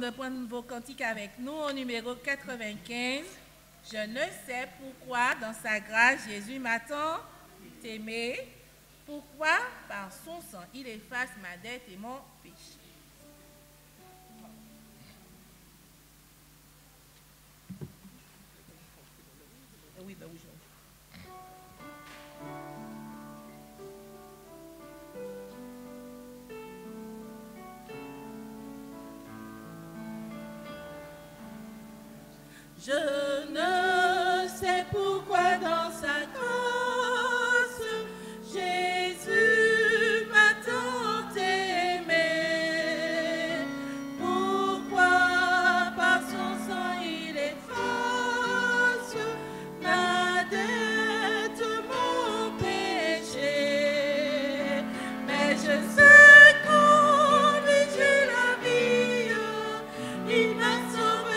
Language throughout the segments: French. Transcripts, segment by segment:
De prendre vos cantiques avec nous au numéro 95. Je ne sais pourquoi, dans sa grâce, Jésus m'a tant aimé. Pourquoi? Par son sang, il efface ma dette et mon péché. Oui, ben oui, je ne sais pourquoi dans sa grâce, Jésus m'a tant aimé. Pourquoi par son sang il efface ma dette, mon péché. Mais je sais qu'en lui j'ai la vie, il m'a sauvé.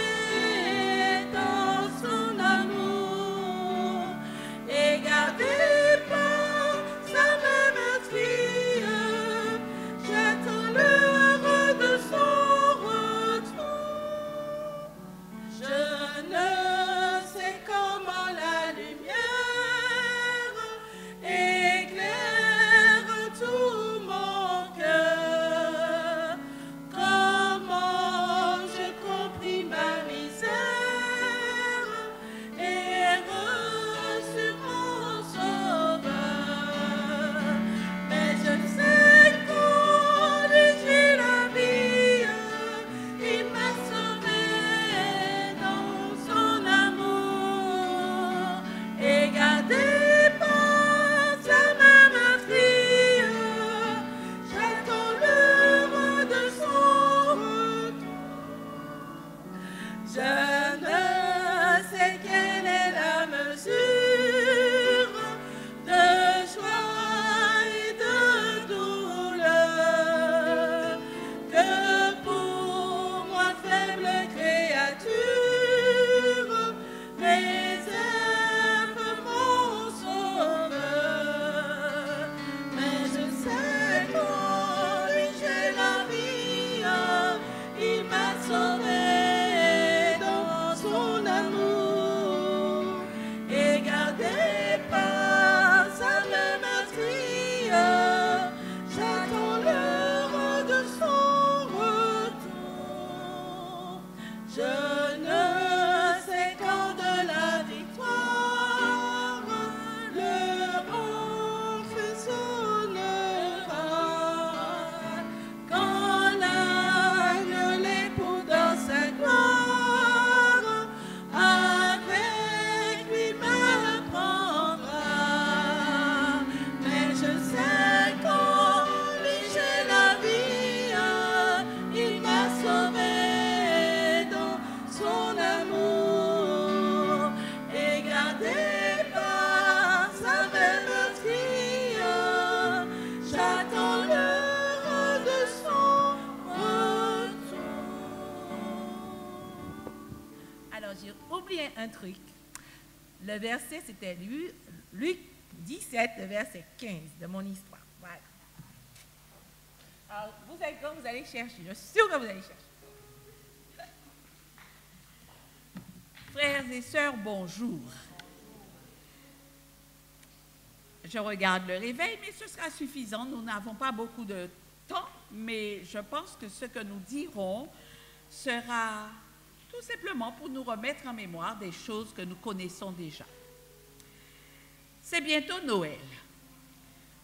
Un truc. Le verset, c'était Luc 17, le verset 15 de mon histoire. Voilà. Alors, vous allez quand vous allez chercher. Je suis sûre que vous allez chercher. Frères et sœurs, bonjour. Je regarde le réveil, mais ce sera suffisant. Nous n'avons pas beaucoup de temps, mais je pense que ce que nous dirons sera tout simplement pour nous remettre en mémoire des choses que nous connaissons déjà. C'est bientôt Noël.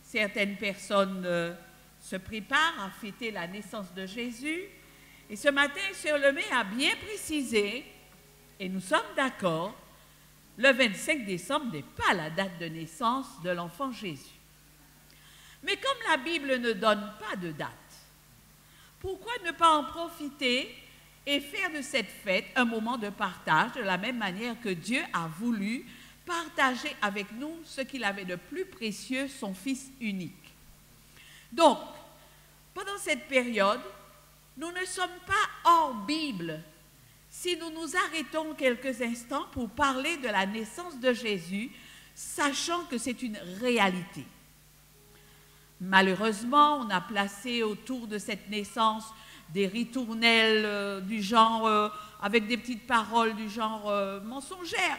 Certaines personnes se préparent à fêter la naissance de Jésus. Et ce matin, Sœur Lemay a bien précisé, et nous sommes d'accord, le 25 décembre n'est pas la date de naissance de l'enfant Jésus. Mais comme la Bible ne donne pas de date, pourquoi ne pas en profiter et faire de cette fête un moment de partage de la même manière que Dieu a voulu partager avec nous ce qu'il avait de plus précieux, son Fils unique. Donc, pendant cette période, nous ne sommes pas hors Bible si nous nous arrêtons quelques instants pour parler de la naissance de Jésus, sachant que c'est une réalité. Malheureusement, on a placé autour de cette naissance des ritournelles du genre, avec des petites paroles du genre mensongères.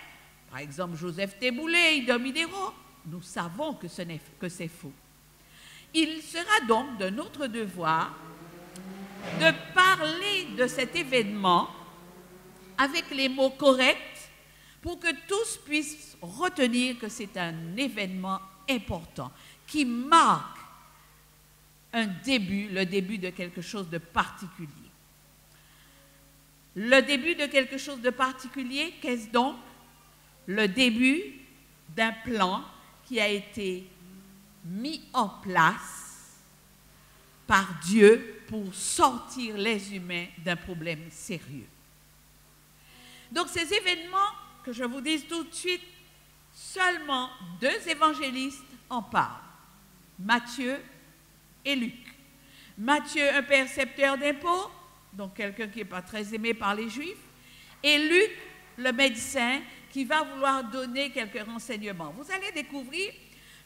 Par exemple, Joseph Teboulé, Idom Idero. Nous savons que c'est faux. Il sera donc de notre devoir de parler de cet événement avec les mots corrects pour que tous puissent retenir que c'est un événement important qui marque le début de quelque chose de particulier. Le début de quelque chose de particulier, qu'est-ce donc? Le début d'un plan qui a été mis en place par Dieu pour sortir les humains d'un problème sérieux. Donc ces événements, que je vous dise tout de suite, seulement 2 évangélistes en parlent, Matthieu et Luc. Matthieu, un percepteur d'impôts, donc quelqu'un qui n'est pas très aimé par les Juifs, et Luc, le médecin, qui va vouloir donner quelques renseignements. Vous allez découvrir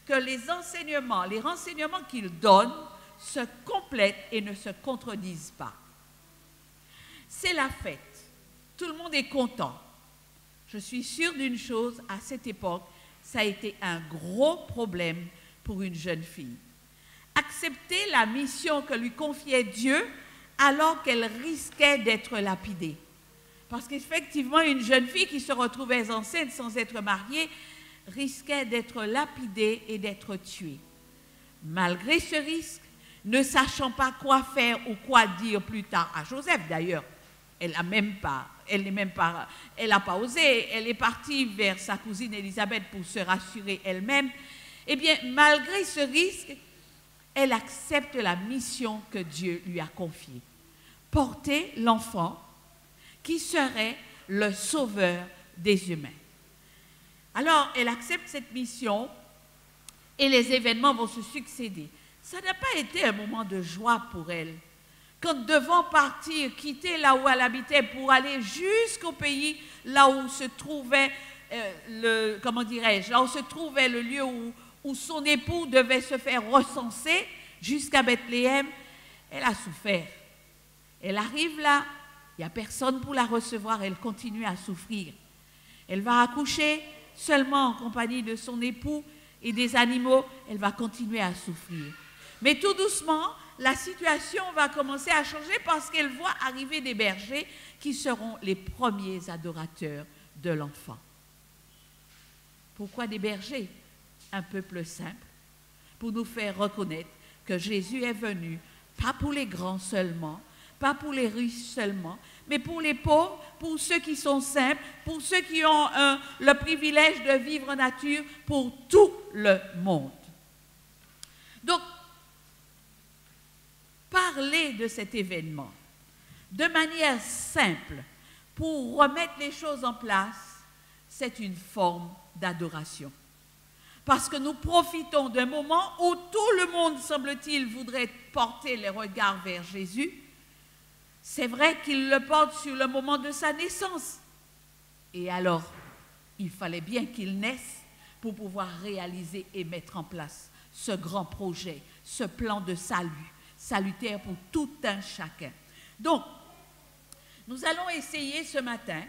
que les renseignements qu'il donne se complètent et ne se contredisent pas. C'est la fête. Tout le monde est content. Je suis sûre d'une chose, à cette époque, ça a été un gros problème pour une jeune fille. Accepter la mission que lui confiait Dieu alors qu'elle risquait d'être lapidée. Parce qu'effectivement, une jeune fille qui se retrouvait enceinte sans être mariée risquait d'être lapidée et d'être tuée. Malgré ce risque, ne sachant pas quoi faire ou quoi dire plus tard à Joseph, d'ailleurs, elle n'a pas osé, elle est partie vers sa cousine Élisabeth pour se rassurer elle-même. Eh bien, malgré ce risque, elle accepte la mission que Dieu lui a confiée. Porter l'enfant qui serait le sauveur des humains. Alors, elle accepte cette mission et les événements vont se succéder. Ça n'a pas été un moment de joie pour elle. Quand devant partir, quitter là où elle habitait pour aller jusqu'au pays, là où se trouvait le lieu où son époux devait se faire recenser jusqu'à Bethléem, elle a souffert. Elle arrive là, il n'y a personne pour la recevoir, elle continue à souffrir. Elle va accoucher seulement en compagnie de son époux et des animaux, elle va continuer à souffrir. Mais tout doucement, la situation va commencer à changer parce qu'elle voit arriver des bergers qui seront les premiers adorateurs de l'enfant. Pourquoi des bergers? Un peuple simple, pour nous faire reconnaître que Jésus est venu, pas pour les grands seulement, pas pour les riches seulement, mais pour les pauvres, pour ceux qui sont simples, pour ceux qui ont le privilège de vivre en nature, pour tout le monde. Donc, parler de cet événement de manière simple pour remettre les choses en place, c'est une forme d'adoration. Parce que nous profitons d'un moment où tout le monde, semble-t-il, voudrait porter les regards vers Jésus. C'est vrai qu'il le porte sur le moment de sa naissance. Et alors, il fallait bien qu'il naisse pour pouvoir réaliser et mettre en place ce grand projet, ce plan de salut, salutaire pour tout un chacun. Donc, nous allons essayer ce matin,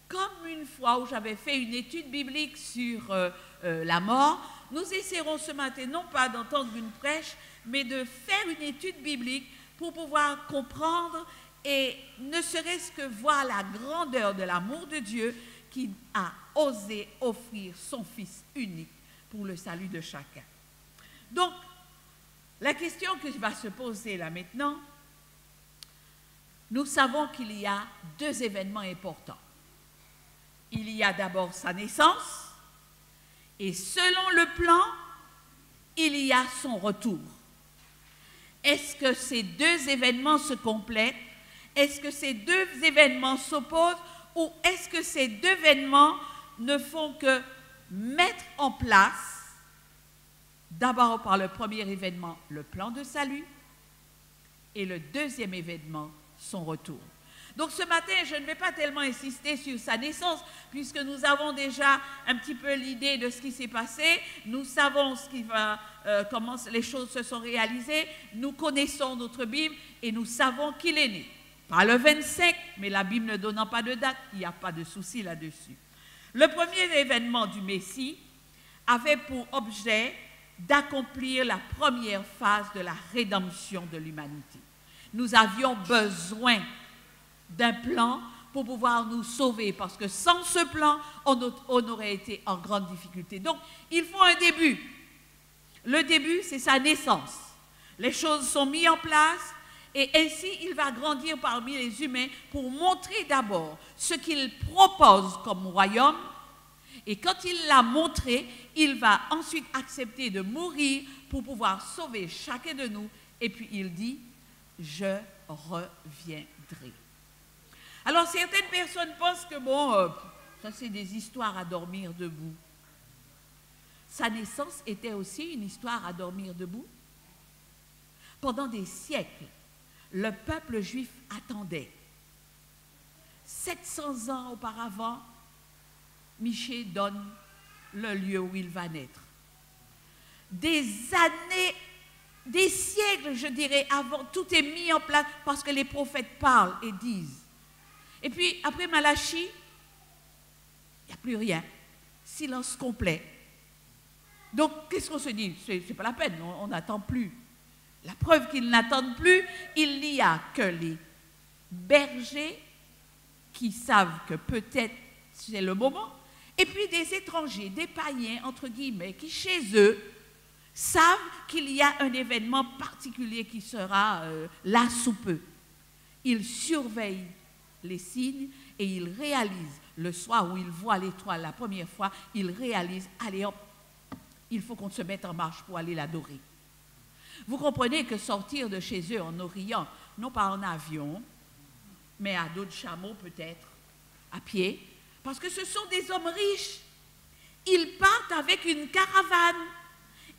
comme une fois où j'avais fait une étude biblique sur la mort, nous essaierons ce matin non pas d'entendre une prêche, mais de faire une étude biblique pour pouvoir comprendre et ne serait-ce que voir la grandeur de l'amour de Dieu qui a osé offrir son Fils unique pour le salut de chacun. Donc, la question que va se poser là maintenant, nous savons qu'il y a 2 événements importants. Il y a d'abord sa naissance et selon le plan, il y a son retour. Est-ce que ces 2 événements se complètent? Est-ce que ces 2 événements s'opposent ou est-ce que ces 2 événements ne font que mettre en place, d'abord par le premier événement, le plan de salut et le deuxième événement, son retour? Donc ce matin, je ne vais pas tellement insister sur sa naissance, puisque nous avons déjà un petit peu l'idée de ce qui s'est passé, nous savons comment les choses se sont réalisées, nous connaissons notre Bible et nous savons qu'il est né. Pas le 25, mais la Bible ne donnant pas de date, il n'y a pas de souci là-dessus. Le premier événement du Messie avait pour objet d'accomplir la première phase de la rédemption de l'humanité. Nous avions besoin d'un plan pour pouvoir nous sauver, parce que sans ce plan, on aurait été en grande difficulté. Donc, il faut un début. Le début, c'est sa naissance. Les choses sont mises en place et ainsi, il va grandir parmi les humains pour montrer d'abord ce qu'il propose comme royaume. Et quand il l'a montré, il va ensuite accepter de mourir pour pouvoir sauver chacun de nous. Et puis il dit, je reviendrai. Alors certaines personnes pensent que ça c'est des histoires à dormir debout. Sa naissance était aussi une histoire à dormir debout. Pendant des siècles, le peuple juif attendait. 700 ans auparavant, Michée donne le lieu où il va naître. Des années, des siècles, je dirais, avant, tout est mis en place parce que les prophètes parlent et disent. Et puis, après Malachie, il n'y a plus rien. Silence complet. Donc, qu'est-ce qu'on se dit? C'est pas la peine, on n'attend plus. La preuve qu'ils n'attendent plus, il n'y a que les bergers qui savent que peut-être c'est le moment, et puis des étrangers, des païens, entre guillemets, qui chez eux savent qu'il y a un événement particulier qui sera là sous peu. Ils surveillent les signes et ils réalisent, le soir où ils voient l'étoile la première fois, ils réalisent, allez hop, il faut qu'on se mette en marche pour aller l'adorer. Vous comprenez que sortir de chez eux en Orient, non pas en avion, mais à dos de chameau peut-être, à pied, parce que ce sont des hommes riches. Ils partent avec une caravane.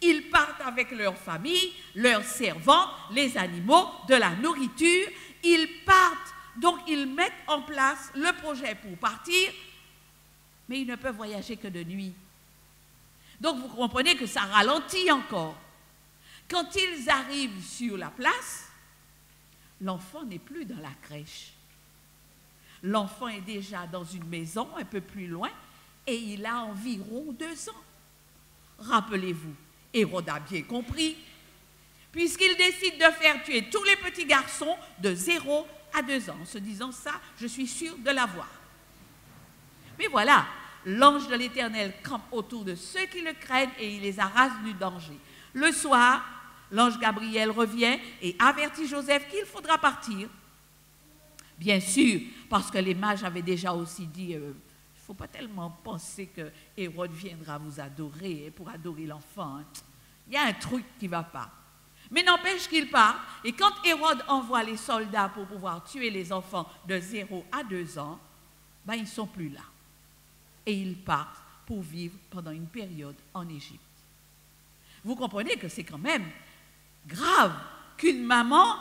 Ils partent avec leur famille, leurs servants, les animaux, de la nourriture. Ils partent, donc ils mettent en place le projet pour partir, mais ils ne peuvent voyager que de nuit. Donc vous comprenez que ça ralentit encore. Quand ils arrivent sur la place, l'enfant n'est plus dans la crèche. L'enfant est déjà dans une maison un peu plus loin et il a environ 2 ans. Rappelez-vous, Hérode a bien compris, puisqu'il décide de faire tuer tous les petits garçons de 0 à 2 ans, en se disant ça, je suis sûr de l'avoir. Mais voilà, l'ange de l'Éternel campe autour de ceux qui le craignent et il les arrache du danger. Le soir, l'ange Gabriel revient et avertit Joseph qu'il faudra partir. Bien sûr, parce que les mages avaient déjà aussi dit, il ne faut pas tellement penser que Hérode viendra vous adorer pour adorer l'enfant. Hein. Il y a un truc qui ne va pas. Mais n'empêche qu'il part, et quand Hérode envoie les soldats pour pouvoir tuer les enfants de 0 à 2 ans, ben ils ne sont plus là. Et ils partent pour vivre pendant une période en Égypte. Vous comprenez que c'est quand même grave qu'une maman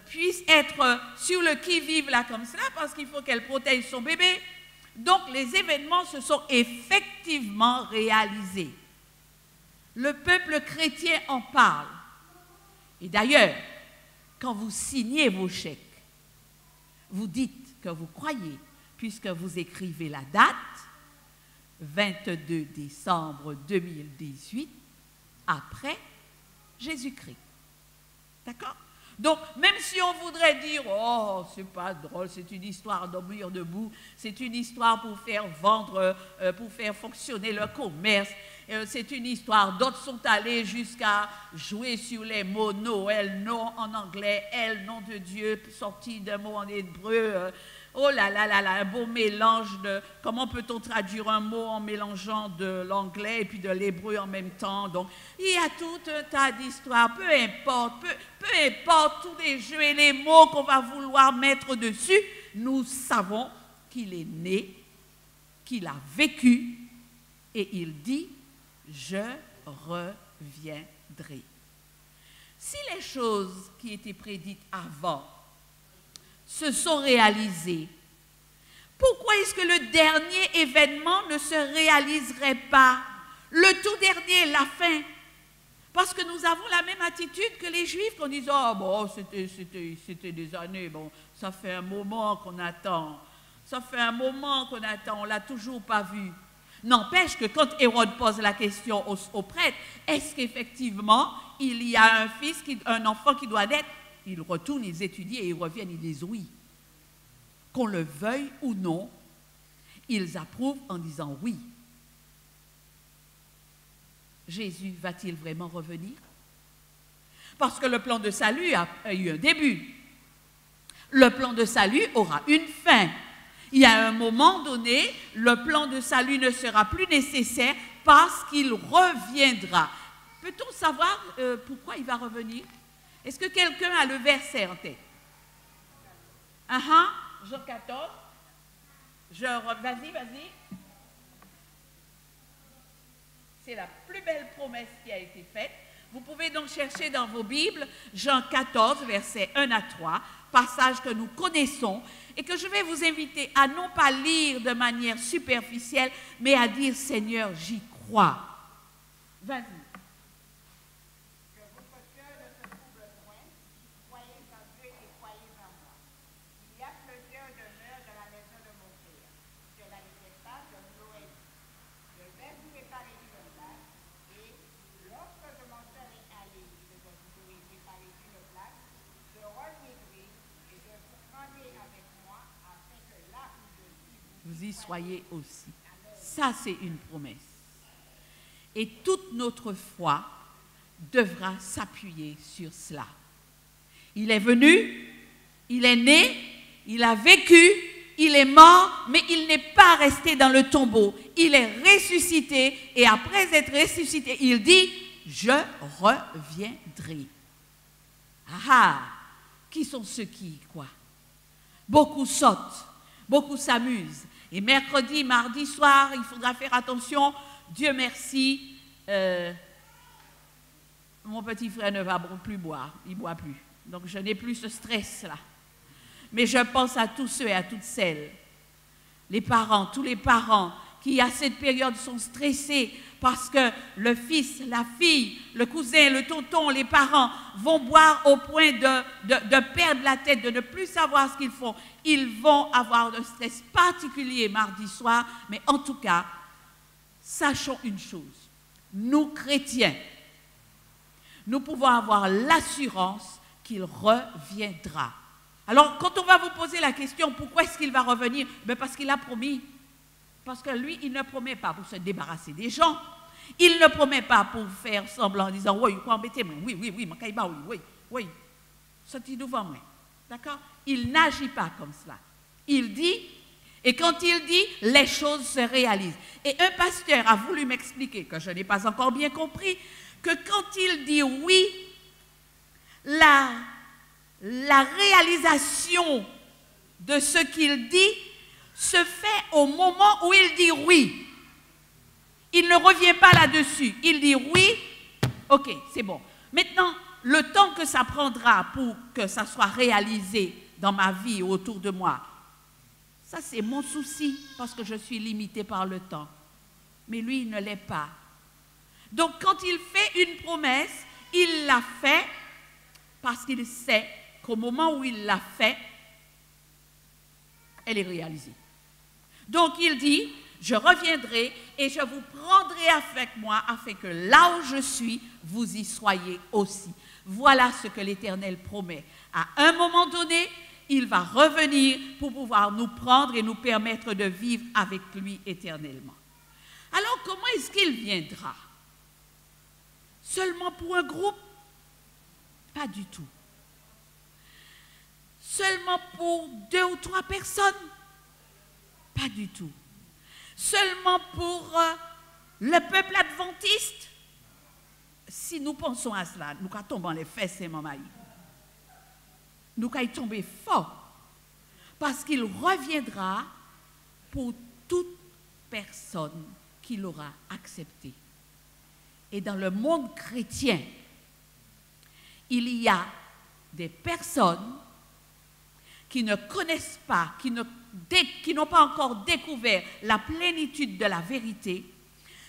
puisse être sur le qui-vive là comme cela parce qu'il faut qu'elle protège son bébé. Donc les événements se sont effectivement réalisés. Le peuple chrétien en parle. Et d'ailleurs, quand vous signez vos chèques, vous dites que vous croyez, puisque vous écrivez la date, 22 décembre 2018, après Jésus-Christ. D'accord? Donc, même si on voudrait dire, oh, c'est pas drôle, c'est une histoire d'obéir debout, c'est une histoire pour faire vendre, pour faire fonctionner le commerce, c'est une histoire, d'autres sont allés jusqu'à jouer sur les mots Noël, non en anglais, elle, nom de Dieu, sorti d'un mot en hébreu, oh là là là là, un beau mélange de, comment peut-on traduire un mot en mélangeant de l'anglais et puis de l'hébreu en même temps. Donc, il y a tout un tas d'histoires, peu importe tous les jeux et les mots qu'on va vouloir mettre dessus, nous savons qu'il est né, qu'il a vécu et il dit « Je reviendrai ». Si les choses qui étaient prédites avant se sont réalisés, pourquoi est-ce que le dernier événement ne se réaliserait pas? Le tout dernier, la fin. Parce que nous avons la même attitude que les Juifs, qu'on dit « Oh, bon, c'était des années, bon, ça fait un moment qu'on attend. Ça fait un moment qu'on attend, on ne l'a toujours pas vu. » N'empêche que quand Hérode pose la question aux prêtres, est-ce qu'effectivement, il y a un enfant qui doit naître? Ils retournent, ils étudient et ils reviennent, ils disent oui. Qu'on le veuille ou non, ils approuvent en disant oui. Jésus va-t-il vraiment revenir? Parce que le plan de salut a eu un début. Le plan de salut aura une fin. Il y a un moment donné, le plan de salut ne sera plus nécessaire parce qu'il reviendra. Peut-on savoir pourquoi il va revenir? Est-ce que quelqu'un a le verset en tête? Jean 14. Vas-y. C'est la plus belle promesse qui a été faite. Vous pouvez donc chercher dans vos Bibles Jean 14, versets 1 à 3, passage que nous connaissons et que je vais vous inviter à non pas lire de manière superficielle, mais à dire « Seigneur, j'y crois ». Vas-y. Vous y soyez aussi. Ça, c'est une promesse. Et toute notre foi devra s'appuyer sur cela. Il est venu, il est né, il a vécu, il est mort, mais il n'est pas resté dans le tombeau. Il est ressuscité et après être ressuscité, il dit « Je reviendrai ». Qui sont ceux qui y croient? Beaucoup sautent, beaucoup s'amusent. Et mercredi, mardi soir, il faudra faire attention. Dieu merci, mon petit frère ne va plus boire, il ne boit plus. Donc je n'ai plus ce stress-là. Mais je pense à tous ceux et à toutes celles, les parents, tous les parents qui à cette période sont stressés parce que le fils, la fille, le cousin, le tonton, les parents vont boire au point de perdre la tête, de ne plus savoir ce qu'ils font. Ils vont avoir un stress particulier mardi soir, mais en tout cas, sachons une chose, nous chrétiens, nous pouvons avoir l'assurance qu'il reviendra. Alors, quand on va vous poser la question, pourquoi est-ce qu'il va revenir? Ben parce qu'il a promis. Parce que lui, il ne promet pas pour se débarrasser des gens. Il ne promet pas pour faire semblant en disant « Oui, quoi embêter moi? Oui. Sorti devant moi. » D'accord? Il n'agit pas comme cela. Il dit, et quand il dit, les choses se réalisent. Et un pasteur a voulu m'expliquer, que je n'ai pas encore bien compris, que quand il dit oui, la réalisation de ce qu'il dit se fait au moment où il dit oui. Il ne revient pas là-dessus. Il dit oui, ok, c'est bon. Maintenant, le temps que ça prendra pour que ça soit réalisé dans ma vie ou autour de moi, ça c'est mon souci parce que je suis limitée par le temps. Mais lui, il ne l'est pas. Donc quand il fait une promesse, il l'a fait parce qu'il sait qu'au moment où il l'a fait, elle est réalisée. Donc il dit, je reviendrai et je vous prendrai avec moi afin que là où je suis, vous y soyez aussi. Voilà ce que l'Éternel promet. À un moment donné, il va revenir pour pouvoir nous prendre et nous permettre de vivre avec lui éternellement. Alors comment est-ce qu'il viendra? Seulement pour un groupe? Pas du tout. Seulement pour 2 ou 3 personnes? Pas du tout. Seulement pour le peuple adventiste? Si nous pensons à cela, nous allons tomber dans les fesses, c'est maman. Nous allons tomber fort. Parce qu'il reviendra pour toute personne qui l'aura accepté. Et dans le monde chrétien, il y a des personnes qui ne connaissent pas, qui n'ont pas encore découvert la plénitude de la vérité,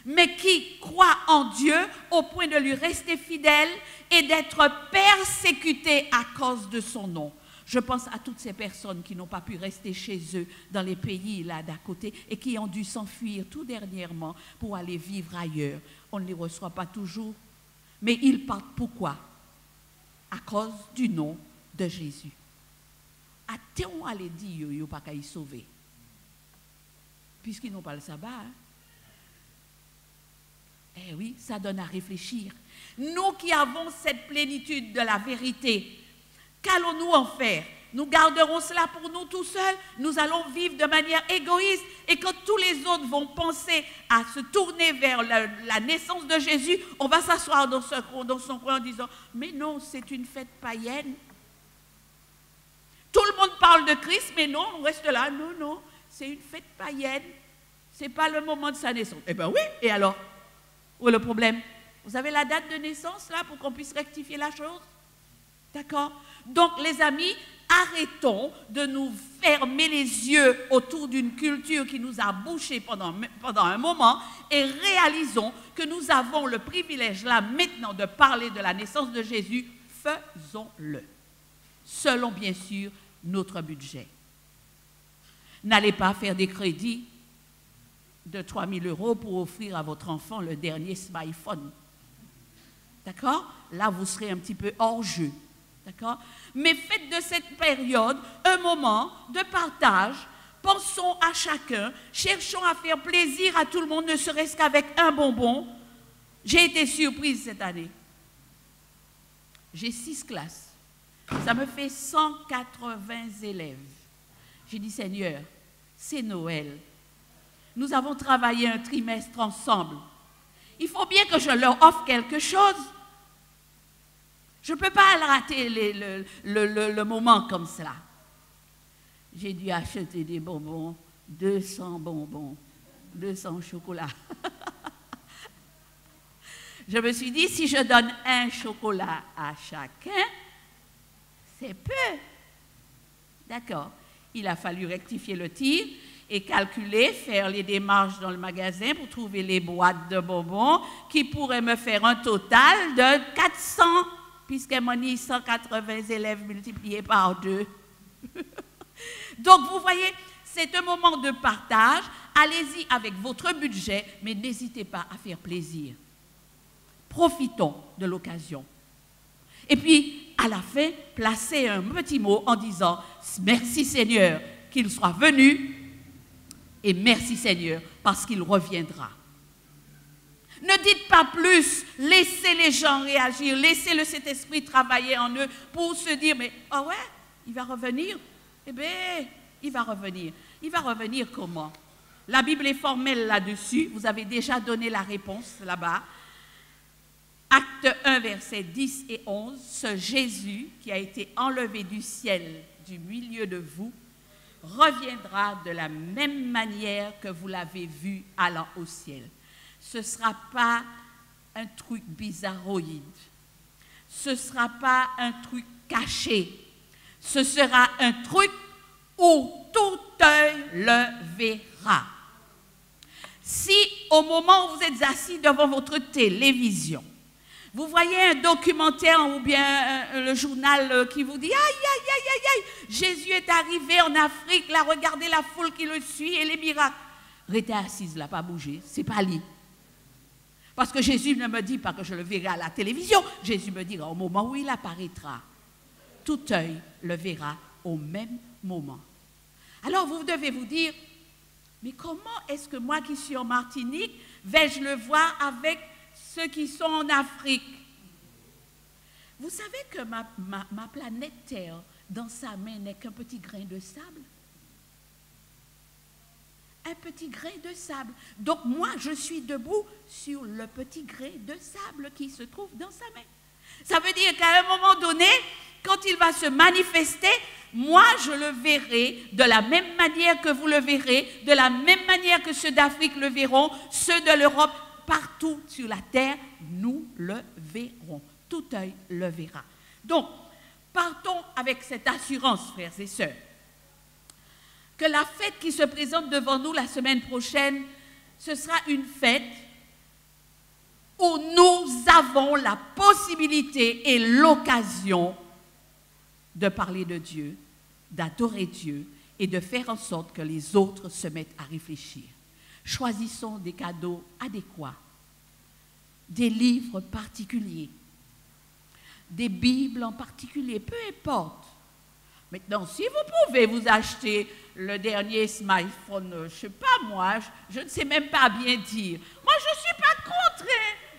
mais qui croient en Dieu au point de lui rester fidèles et d'être persécutés à cause de son nom. Je pense à toutes ces personnes qui n'ont pas pu rester chez eux dans les pays là d'à côté et qui ont dû s'enfuir tout dernièrement pour aller vivre ailleurs. On ne les reçoit pas toujours, mais ils partent pourquoi? À cause du nom de Jésus. Attends à les dire, ils n'ont pas qu'à y sauver. Puisqu'ils n'ont pas le sabbat. Hein? Eh oui, ça donne à réfléchir. Nous qui avons cette plénitude de la vérité, qu'allons-nous en faire? Nous garderons cela pour nous tout seuls? Nous allons vivre de manière égoïste et quand tous les autres vont penser à se tourner vers la naissance de Jésus, on va s'asseoir dans son coin en disant « Mais non, c'est une fête païenne. » Tout le monde parle de Christ, mais non, on reste là. Non, non, c'est une fête païenne. Ce n'est pas le moment de sa naissance. Eh bien oui, et alors? Où est le problème? Vous avez la date de naissance là pour qu'on puisse rectifier la chose? D'accord? Donc les amis, arrêtons de nous fermer les yeux autour d'une culture qui nous a bouchés pendant un moment et réalisons que nous avons le privilège là maintenant de parler de la naissance de Jésus. Faisons-le. Selon bien sûr notre budget. N'allez pas faire des crédits de 3 000 € pour offrir à votre enfant le dernier smartphone. D'accord? Là, vous serez un petit peu hors jeu. D'accord? Mais faites de cette période un moment de partage. Pensons à chacun. Cherchons à faire plaisir à tout le monde, ne serait-ce qu'avec un bonbon. J'ai été surprise cette année. J'ai 6 classes. Ça me fait 180 élèves. J'ai dit, Seigneur, c'est Noël. Nous avons travaillé un trimestre ensemble. Il faut bien que je leur offre quelque chose. Je ne peux pas rater le moment comme cela. J'ai dû acheter des bonbons, 200 bonbons, 200 chocolats. Je me suis dit, si je donne un chocolat à chacun, c'est peu. D'accord. Il a fallu rectifier le tir et calculer, faire les démarches dans le magasin pour trouver les boîtes de bonbons qui pourraient me faire un total de 400, puisqu'elle m'a dit 180 élèves multipliés par 2. Donc, vous voyez, c'est un moment de partage. Allez-y avec votre budget, mais n'hésitez pas à faire plaisir. Profitons de l'occasion. Et puis, à la fin, placez un petit mot en disant « Merci Seigneur qu'il soit venu et merci Seigneur parce qu'il reviendra. » Ne dites pas plus, laissez les gens réagir, laissez le Saint-Esprit travailler en eux pour se dire « Mais oh ouais, il va revenir ?» Eh bien, il va revenir. Il va revenir comment? La Bible est formelle là-dessus. Vous avez déjà donné la réponse là-bas. Acte 1, versets 10 et 11. Ce Jésus qui a été enlevé du ciel, du milieu de vous, reviendra de la même manière que vous l'avez vu allant au ciel. Ce ne sera pas un truc bizarroïde. Ce ne sera pas un truc caché. Ce sera un truc où tout œil le verra. Si au moment où vous êtes assis devant votre télévision, vous voyez un documentaire ou bien le journal qui vous dit « Aïe, aïe, aïe, aïe, aïe, Jésus est arrivé en Afrique, là, regardez la foule qui le suit et les miracles. » Restez assise là, pas bouger, c'est pas lui. Parce que Jésus ne me dit pas que je le verrai à la télévision, Jésus me dira au moment où il apparaîtra. Tout œil le verra au même moment. Alors vous devez vous dire, mais comment est-ce que moi qui suis en Martinique, vais-je le voir avec ceux qui sont en Afrique? Vous savez que ma planète Terre, dans sa main, n'est qu'un petit grain de sable? Un petit grain de sable. Donc moi, je suis debout sur le petit grain de sable qui se trouve dans sa main. Ça veut dire qu'à un moment donné, quand il va se manifester, moi, je le verrai de la même manière que vous le verrez, de la même manière que ceux d'Afrique le verront, ceux de l'Europe, partout sur la terre, nous le verrons. Tout œil le verra. Donc, partons avec cette assurance, frères et sœurs. que la fête qui se présente devant nous la semaine prochaine, ce sera une fête où nous avons la possibilité et l'occasion de parler de Dieu, d'adorer Dieu et de faire en sorte que les autres se mettent à réfléchir. Choisissons des cadeaux adéquats, des livres particuliers, des Bibles en particulier, peu importe. Maintenant, si vous pouvez vous acheter le dernier smartphone, je ne sais pas moi, je ne sais même pas bien dire. Moi, je ne suis pas contre.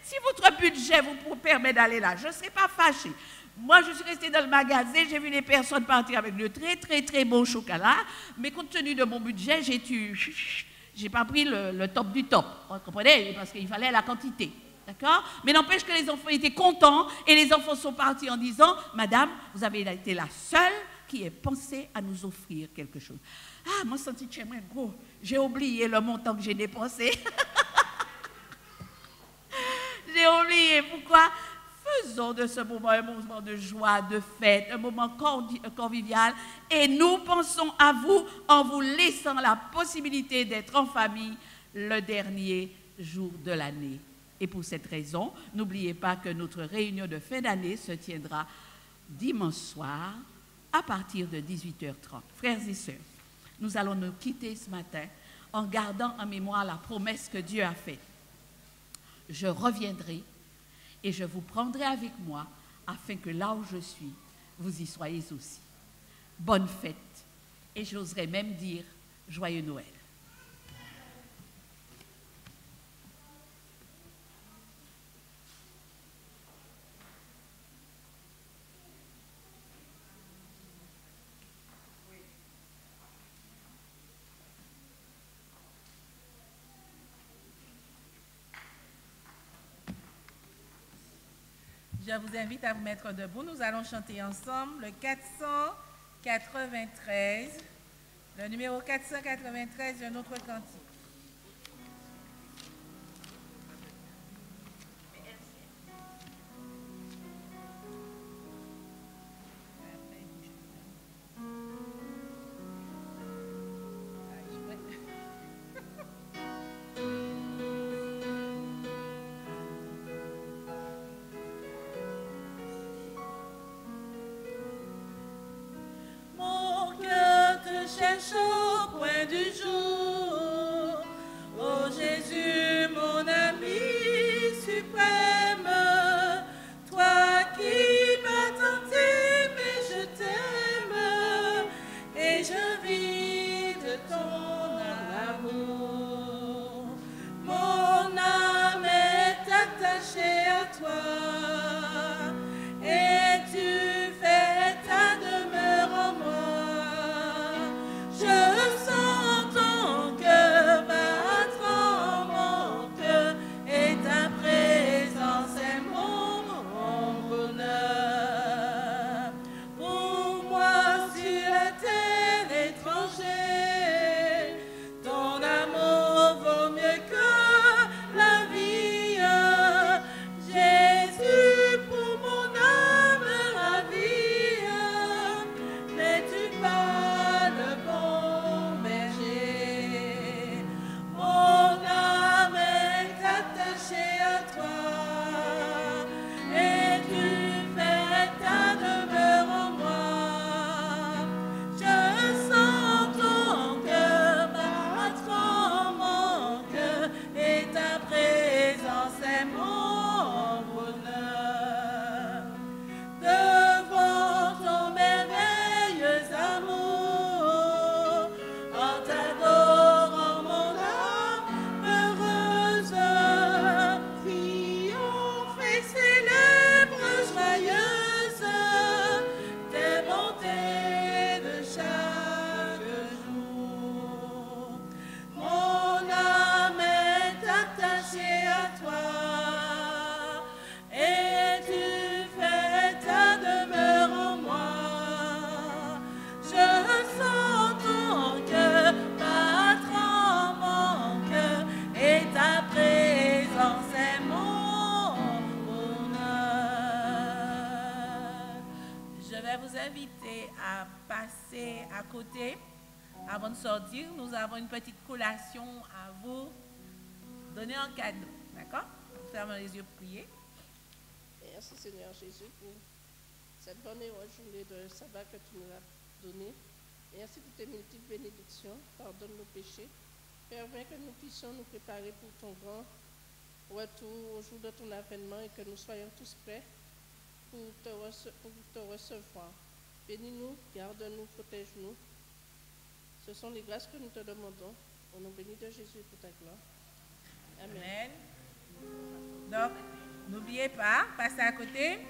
Si votre budget vous permet d'aller là, je ne serai pas fâchée. Moi, je suis restée dans le magasin, j'ai vu les personnes partir avec de très, très, très beaux chocolats, mais compte tenu de mon budget, j'ai pas pris le top du top. Vous comprenez? Parce qu'il fallait la quantité. D'accord? Mais n'empêche que les enfants étaient contents et les enfants sont partis en disant, Madame, vous avez été la seule qui ait pensé à nous offrir quelque chose. Ah, moi, senti chez moi, gros, j'ai oublié le montant que j'ai dépensé. J'ai oublié. Pourquoi? Faisons de ce moment un moment de joie, de fête, un moment convivial. Et nous pensons à vous en vous laissant la possibilité d'être en famille le dernier jour de l'année. Et pour cette raison, n'oubliez pas que notre réunion de fin d'année se tiendra dimanche soir à partir de 18h30. Frères et sœurs, nous allons nous quitter ce matin en gardant en mémoire la promesse que Dieu a faite. Je reviendrai et je vous prendrai avec moi afin que là où je suis, vous y soyez aussi. Bonne fête et j'oserais même dire joyeux Noël. Je vous invite à vous mettre debout. Nous allons chanter ensemble le 493, le numéro 493 d'un autre cantique. Cherche au point du jour, ô Jésus, mon ami suprême, toi qui m'as tant aimé, je t'aime, et je vis de ton amour. Mon âme est attachée à toi, et tu fais ta demeure en moi. Je sens ton cœur battre en mon cœur et ta présence est mon bonheur. Pour moi sur la terre étranger, ton amour vaut mieux que la vie. Jésus pour mon âme ravie, n'es-tu pas le bon berger? Mon âme est attachée à toi, et tu fais ta demeure en moi. Je sens ton cœur battre en mon cœur, et ta présence est mon bonheur. Devant ton merveilleux amour, en t'adorant mon âme heureuse, triomphe et célèbre joyeuse tes bontés de chaque jour. Mon âme est attachée à toi, et tu fais ta demeure en moi. Je sens ton cœur battre en mon cœur, et ta présence est mon bonheur. Je vais vous inviter à passer à côté Avant de sortir, nous avons une petite collation à vous donner en cadeau. D'accord? Fermez les yeux pour prier. Merci Seigneur Jésus pour cette bonne et heureuse journée de sabbat que tu nous as donnée. Merci pour tes multiples bénédictions. Pardonne nos péchés. Permets que nous puissions nous préparer pour ton grand retour au jour de ton avènement et que nous soyons tous prêts pour te recevoir. Bénis-nous, garde-nous, protège-nous. Ce sont les grâces que nous te demandons. Au nom béni de Jésus pour ta gloire. Amen. Amen. Donc, n'oubliez pas, passez à côté.